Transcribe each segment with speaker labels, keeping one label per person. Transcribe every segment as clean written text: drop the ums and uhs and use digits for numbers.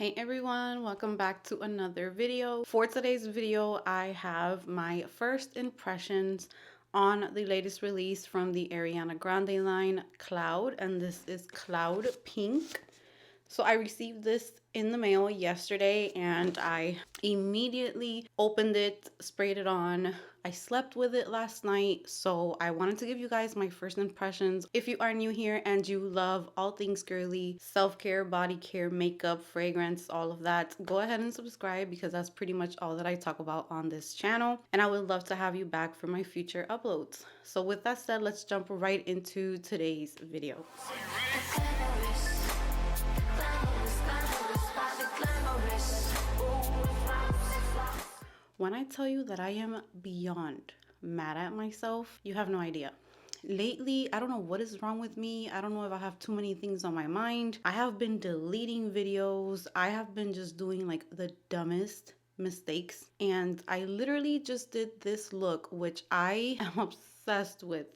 Speaker 1: Hey everyone, welcome back to another video. For today's video, I have my first impressions on the latest release from the Ariana Grande line, Cloud, and this is Cloud Pink. So I received this in the mail yesterday and I immediately opened it, sprayed it on. I slept with it last night, so I wanted to give you guys my first impressions. If you are new here and you love all things girly, self-care, body care, makeup, fragrance, all of that, go ahead and subscribe because that's pretty much all that I talk about on this channel. And I would love to have you back for my future uploads. So with that said, let's jump right into today's video. When I tell you that I am beyond mad at myself, you have no idea. Lately, I don't know what is wrong with me. I don't know if I have too many things on my mind. I have been deleting videos. I have been just doing like the dumbest mistakes. And I literally just did this look, which I am obsessed with.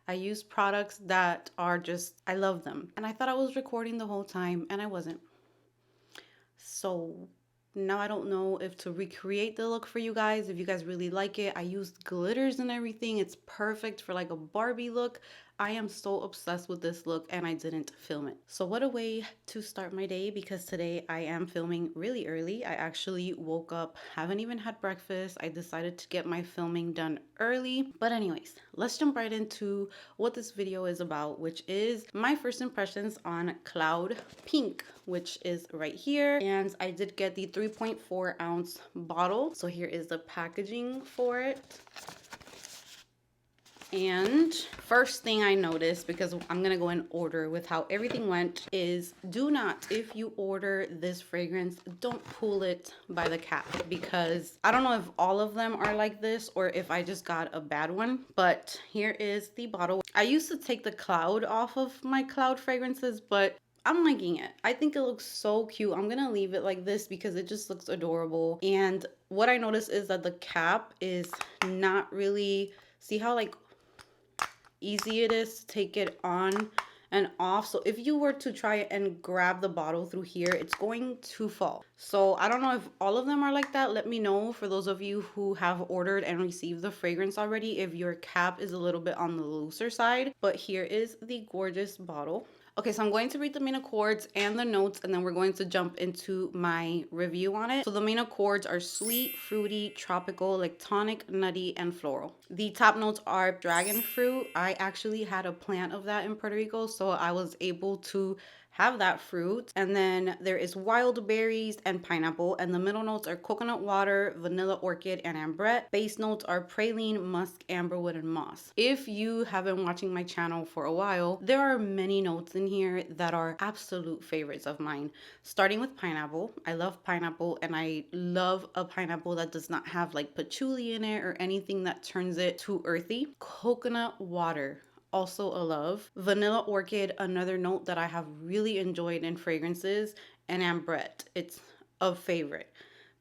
Speaker 1: I use products that are just, I love them. And I thought I was recording the whole time and I wasn't. So now I don't know if to recreate the look for you guys, if you guys really like it. I used glitters and everything. It's perfect for like a Barbie look. I am so obsessed with this look and I didn't film it. So what a way to start my day, because today I am filming really early. I actually woke up, haven't even had breakfast. I decided to get my filming done early. But anyways, let's jump right into what this video is about, which is my first impressions on Cloud Pink, which is right here. And I did get the 3.4 ounce bottle. So here is the packaging for it. And first thing I noticed, because I'm gonna go in order with how everything went, is do not, if you order this fragrance, don't pull it by the cap, because I don't know if all of them are like this or if I just got a bad one. But here is the bottle. I used to take the cloud off of my Cloud fragrances, but I'm liking it. I think it looks so cute. I'm gonna leave it like this because it just looks adorable. And what I noticed is that the cap is not really, see how like easy it is to take it on and off. So if you were to try and grab the bottle through here, it's going to fall. So I don't know if all of them are like that. Let me know, for those of you who have ordered and received the fragrance already, if your cap is a little bit on the looser side. But here is the gorgeous bottle. Okay, so I'm going to read the main accords and the notes, and then we're going to jump into my review on it. So the main accords are sweet, fruity, tropical, like tonic, nutty, and floral. The top notes are dragon fruit. I actually had a plant of that in Puerto Rico, so I was able to have that fruit. And then there is wild berries and pineapple, and the middle notes are coconut water, vanilla orchid, and ambrette. Base notes are praline, musk, amberwood, and moss. If you have been watching my channel for a while, there are many notes in here that are absolute favorites of mine. Starting with pineapple. I love pineapple, and I love a pineapple that does not have like patchouli in it or anything that turns it too earthy. Coconut water, also a love. Vanilla orchid, another note that I have really enjoyed in fragrances. And ambrette, it's a favorite.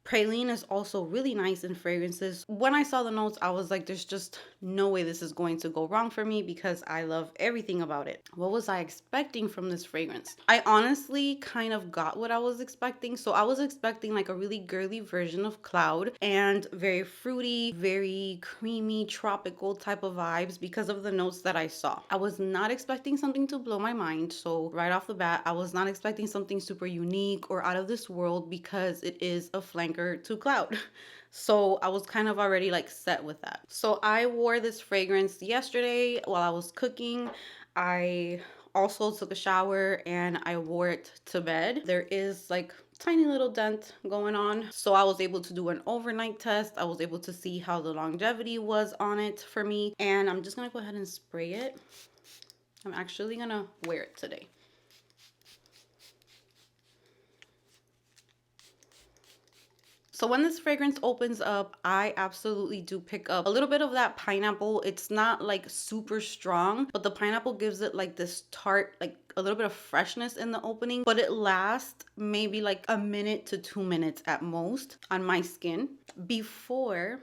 Speaker 1: Praline is also really nice in fragrances. When I saw the notes, I was like, there's just no way this is going to go wrong for me because I love everything about it. What was I expecting from this fragrance? I honestly kind of got what I was expecting. So I was expecting like a really girly version of Cloud and very fruity, very creamy, tropical type of vibes because of the notes that I saw. I was not expecting something to blow my mind. So right off the bat, I was not expecting something super unique or out of this world because it is a flanker to Cloud. So I was kind of already like set with that. So I wore this fragrance yesterday while I was cooking. I also took a shower and I wore it to bed. There is like tiny little dent going on. So I was able to do an overnight test. I was able to see how the longevity was on it for me. And I'm just gonna go ahead and spray it. I'm actually gonna wear it today. So when this fragrance opens up, I absolutely do pick up a little bit of that pineapple. It's not like super strong, but the pineapple gives it like this tart, like a little bit of freshness in the opening, but it lasts maybe like a minute to 2 minutes at most on my skin before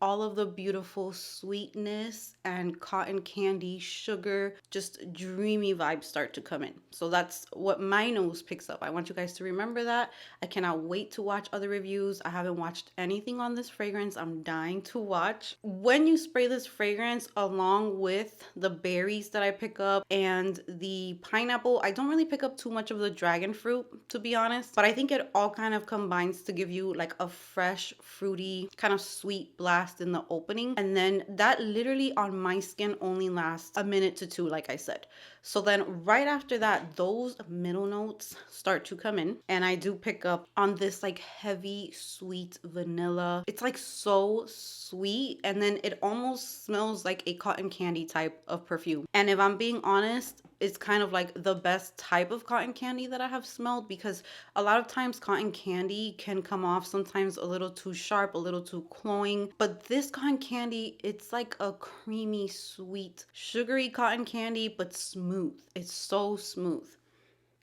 Speaker 1: all of the beautiful sweetness and cotton candy, sugar, just dreamy vibes start to come in. So that's what my nose picks up. I want you guys to remember that. I cannot wait to watch other reviews. I haven't watched anything on this fragrance. I'm dying to watch. When you spray this fragrance along with the berries that I pick up and the pineapple, I don't really pick up too much of the dragon fruit, to be honest, but I think it all kind of combines to give you like a fresh, fruity, kind of sweet blast in the opening. And then that literally on my skin only lasts a minute to two, like I said. So then right after that, those middle notes start to come in, and I do pick up on this like heavy, sweet vanilla. It's like so sweet, and then it almost smells like a cotton candy type of perfume. And if I'm being honest, it's kind of like the best type of cotton candy that I have smelled, because a lot of times cotton candy can come off sometimes a little too sharp, a little too cloying. But this cotton candy, it's like a creamy, sweet, sugary cotton candy, but smooth. It's so smooth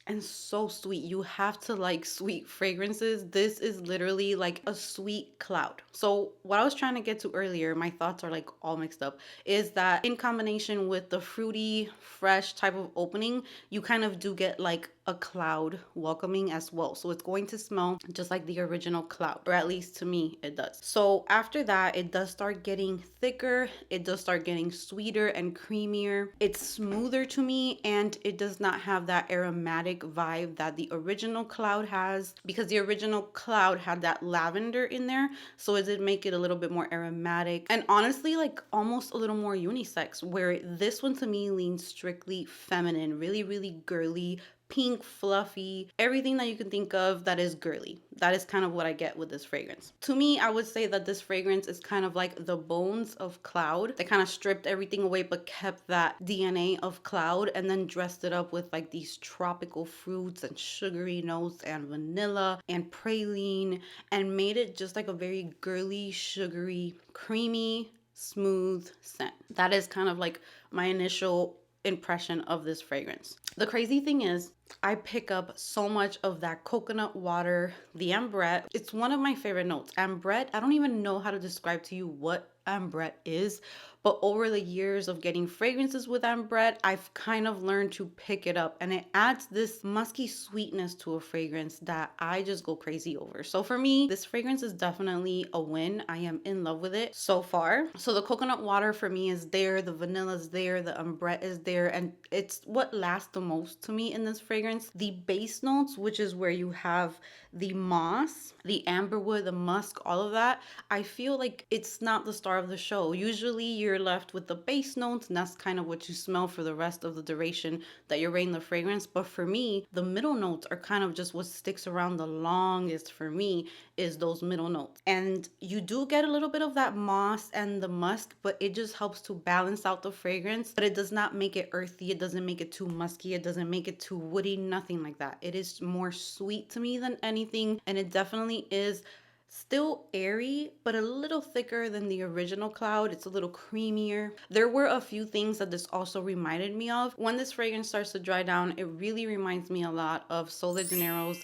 Speaker 1: and so sweet. You have to like sweet fragrances. This is literally like a sweet cloud. So what I was trying to get to earlier, my thoughts are like all mixed up, is that in combination with the fruity, fresh type of opening, you kind of do get like a cloud welcoming as well. So it's going to smell just like the original cloud, or at least to me it does. So after that, it does start getting thicker. It does start getting sweeter and creamier. It's smoother to me, and it does not have that aromatic vibe that the original cloud has, because the original cloud had that lavender in there. So it did make it a little bit more aromatic and honestly like almost a little more unisex, where this one to me leans strictly feminine, really, really girly, pink, fluffy, everything that you can think of that is girly. That is kind of what I get with this fragrance. To me, I would say that this fragrance is kind of like the bones of cloud. They kind of stripped everything away but kept that DNA of cloud, and then dressed it up with like these tropical fruits and sugary notes and vanilla and praline, and made it just like a very girly, sugary, creamy, smooth scent. That is kind of like my initial impression of this fragrance. The crazy thing is, I pick up so much of that coconut water, the ambrette. It's one of my favorite notes. Ambrette, I don't even know how to describe to you what ambrette is, but over the years of getting fragrances with ambrette, I've kind of learned to pick it up, and it adds this musky sweetness to a fragrance that I just go crazy over. So for me, this fragrance is definitely a win. I am in love with it so far. So the coconut water for me is there, the vanilla is there, the ambrette is there, and it's what lasts the most to me in this fragrance. The base notes, which is where you have the moss, the amberwood, the musk, all of that, I feel like it's not the star of the show. Usually you're left with the base notes, and that's kind of what you smell for the rest of the duration that you're rating the fragrance. But for me, the middle notes are kind of just what sticks around the longest for me, is those middle notes. And you do get a little bit of that moss and the musk, but it just helps to balance out the fragrance. But it does not make it earthy. It doesn't make it too musky. It doesn't make it too woody, nothing like that. It is more sweet to me than anything. And it definitely is still airy, but a little thicker than the original cloud. It's a little creamier. There were a few things that this also reminded me of. When this fragrance starts to dry down, it really reminds me a lot of Sol de Janeiro's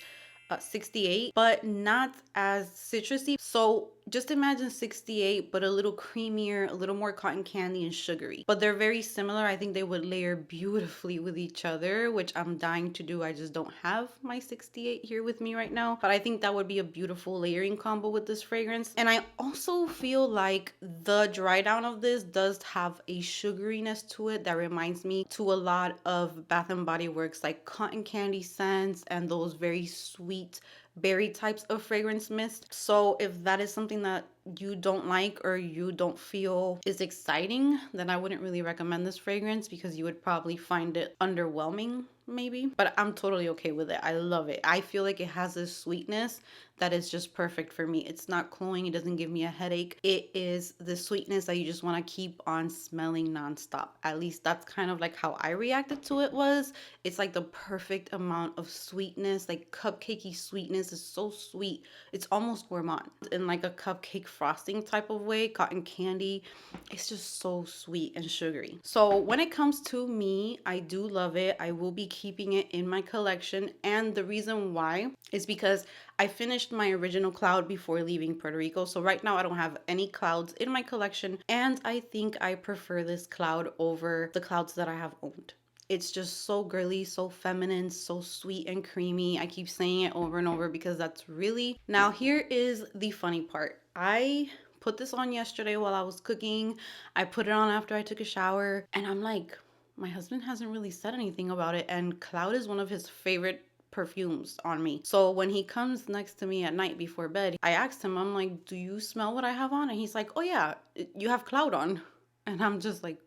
Speaker 1: 68, but not as citrusy. So just imagine 68, but a little creamier, a little more cotton candy and sugary. But they're very similar. I think they would layer beautifully with each other, which I'm dying to do. I just don't have my 68 here with me right now. But I think that would be a beautiful layering combo with this fragrance. And I also feel like the dry down of this does have a sugariness to it that reminds me to a lot of Bath and Body Works like cotton candy scents and those very sweet berry types of fragrance mist. So if that is something that you don't like or you don't feel is exciting, then I wouldn't really recommend this fragrance, because you would probably find it underwhelming maybe. But I'm totally okay with it. I love it. I feel like it has this sweetness that is just perfect for me. It's not cloying. It doesn't give me a headache. It is the sweetness that you just want to keep on smelling nonstop. At least that's kind of like how I reacted to it was. It's like the perfect amount of sweetness, like cupcakey sweetness. Is so sweet. It's almost gourmand in like a cupcake frosting type of way, cotton candy. It's just so sweet and sugary. So when it comes to me, I do love it. I will be keeping it in my collection. And the reason why is because I finished my original cloud before leaving Puerto Rico. So right now I don't have any clouds in my collection. And I think I prefer this cloud over the clouds that I have owned. It's just so girly, so feminine, so sweet and creamy. I keep saying it over and over because that's really... Now here is the funny part. I put this on yesterday while I was cooking. I put it on after I took a shower, and I'm like, my husband hasn't really said anything about it, and Cloud is one of his favorite perfumes on me. So when he comes next to me at night before bed, I asked him, I'm like, do you smell what I have on? And he's like, oh yeah, you have Cloud on. And I'm just like,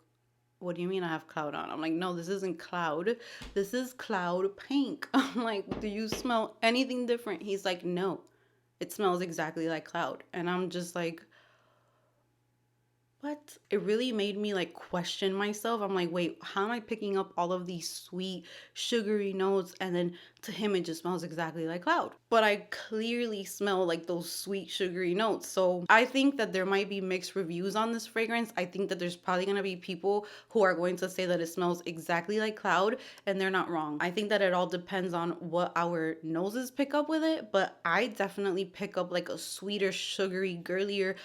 Speaker 1: what do you mean I have Cloud on? I'm like, no, this isn't Cloud. This is Cloud Pink. I'm like, do you smell anything different? He's like, no, it smells exactly like Cloud. And I'm just like, what? It really made me like question myself. I'm like, wait, how am I picking up all of these sweet, sugary notes? And then to him, it just smells exactly like Cloud. But I clearly smell like those sweet, sugary notes. So I think that there might be mixed reviews on this fragrance. I think that there's probably going to be people who are going to say that it smells exactly like Cloud, and they're not wrong. I think that it all depends on what our noses pick up with it. But I definitely pick up like a sweeter, sugary, girlier,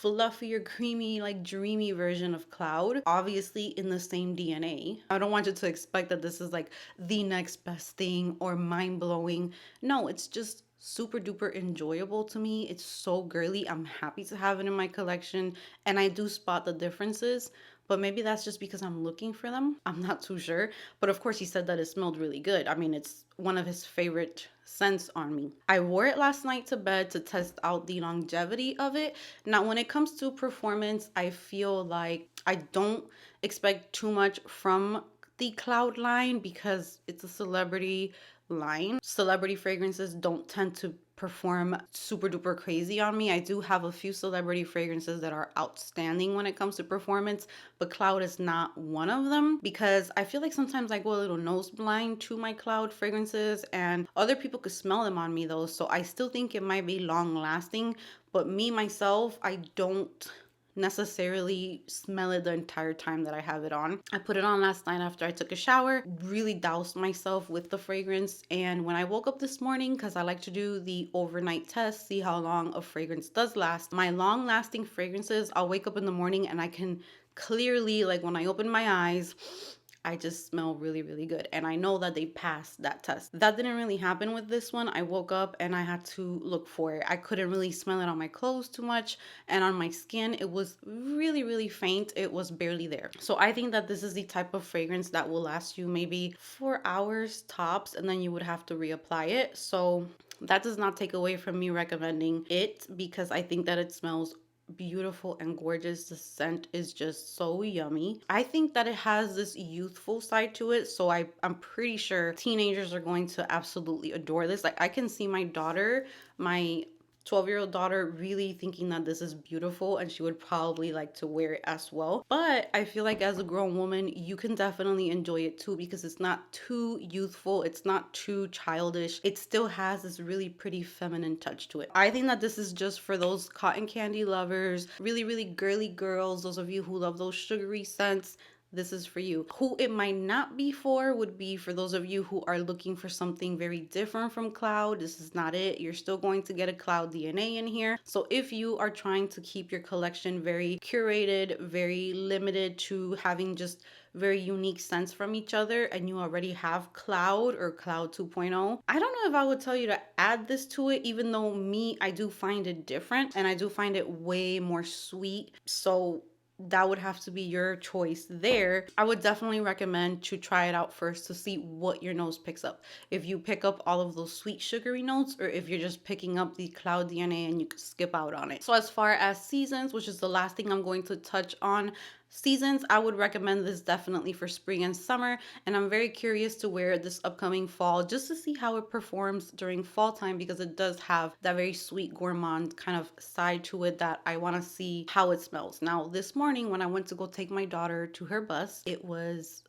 Speaker 1: fluffier, creamy, like dreamy version of Cloud, obviously in the same DNA. I don't want you to expect that this is like the next best thing or mind-blowing. No, it's just super duper enjoyable to me. It's so girly. I'm happy to have it in my collection, and I do spot the differences, but maybe that's just because I'm looking for them. I'm not too sure. But of course, he said that it smelled really good. I mean, it's one of his favorite scents on me. I wore it last night to bed to test out the longevity of it. Now, when it comes to performance, I feel like I don't expect too much from the Cloud line because it's a celebrity line. Celebrity fragrances don't tend to perform super duper crazy on me. I do have a few celebrity fragrances that are outstanding when it comes to performance, but Cloud is not one of them because I feel like sometimes I go a little nose blind to my Cloud fragrances, and other people could smell them on me though. So I still think it might be long lasting, but me myself, I don't necessarily smell it the entire time that I have it on. I put it on last night after I took a shower, really doused myself with the fragrance, and when I woke up this morning, because I like to do the overnight test, see how long a fragrance does last, my long lasting fragrances, I'll wake up in the morning and I can clearly, like when I open my eyes, I just smell really, really good. And I know that they passed that test. That didn't really happen with this one. I woke up and I had to look for it. I couldn't really smell it on my clothes too much. And on my skin, it was really, really faint. It was barely there. So I think that this is the type of fragrance that will last you maybe 4 hours tops. And then you would have to reapply it. So that does not take away from me recommending it because I think that it smells beautiful and gorgeous. The scent is just so yummy. I think that it has this youthful side to it, so I'm pretty sure teenagers are going to absolutely adore this. Like I can see my daughter, my 12-year-old daughter, really thinking that this is beautiful and she would probably like to wear it as well. But I feel like as a grown woman, you can definitely enjoy it too because it's not too youthful, it's not too childish. It still has this really pretty feminine touch to it. I think that this is just for those cotton candy lovers, really, really girly girls, those of you who love those sugary scents. This is for you. Who it might not be for would be for those of you who are looking for something very different from Cloud. This is not it. You're still going to get a Cloud DNA in here. So if you are trying to keep your collection very curated, very limited to having just very unique scents from each other, and you already have Cloud or Cloud 2.0, I don't know if I would tell you to add this to it, even though I do find it different and I do find it way more sweet. So that would have to be your choice there. I would definitely recommend to try it out first to see what your nose picks up. If you pick up all of those sweet sugary notes, or if you're just picking up the Cloud DNA and you can skip out on it. So as far as seasons, which is the last thing I'm going to touch on, seasons, I would recommend this definitely for spring and summer, and I'm very curious to wear this upcoming fall just to see how it performs during fall time because it does have that very sweet gourmand kind of side to it that I want to see how it smells. Now this morning when I went to go take my daughter to her bus, it was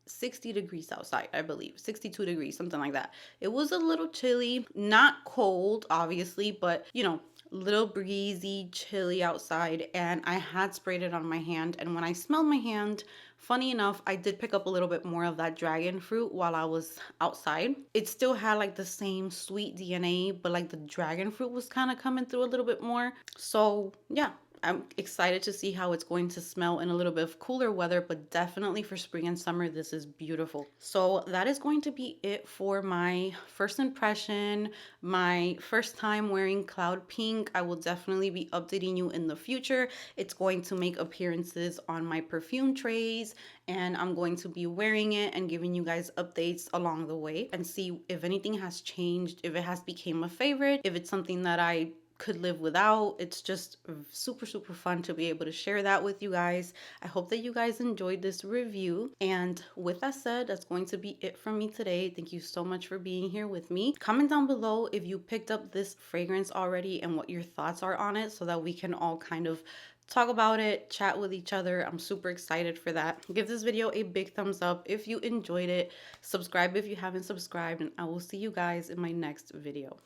Speaker 1: 60 degrees outside, I believe 62 degrees, something like that. It was a little chilly, not cold obviously, but you know, little breezy, chilly outside, and I had sprayed it on my hand. And when I smelled my hand, funny enough, I did pick up a little bit more of that dragon fruit while I was outside. It still had like the same sweet DNA, but like the dragon fruit was kind of coming through a little bit more. So yeah, I'm excited to see how it's going to smell in a little bit of cooler weather, but definitely for spring and summer, this is beautiful. So that is going to be it for my first impression, my first time wearing Cloud Pink. I will definitely be updating you in the future. It's going to make appearances on my perfume trays, and I'm going to be wearing it and giving you guys updates along the way and see if anything has changed, if it has become a favorite, if it's something that I could live without. It's just super fun to be able to share that with you guys. I hope that you guys enjoyed this review, and with that said, that's going to be it from me today. Thank you so much for being here with me. Comment down below if you picked up this fragrance already and what your thoughts are on it, so that we can all kind of talk about it, chat with each other. I'm super excited for that. Give this video a big thumbs up if you enjoyed it. Subscribe if you haven't subscribed, and I will see you guys in my next video.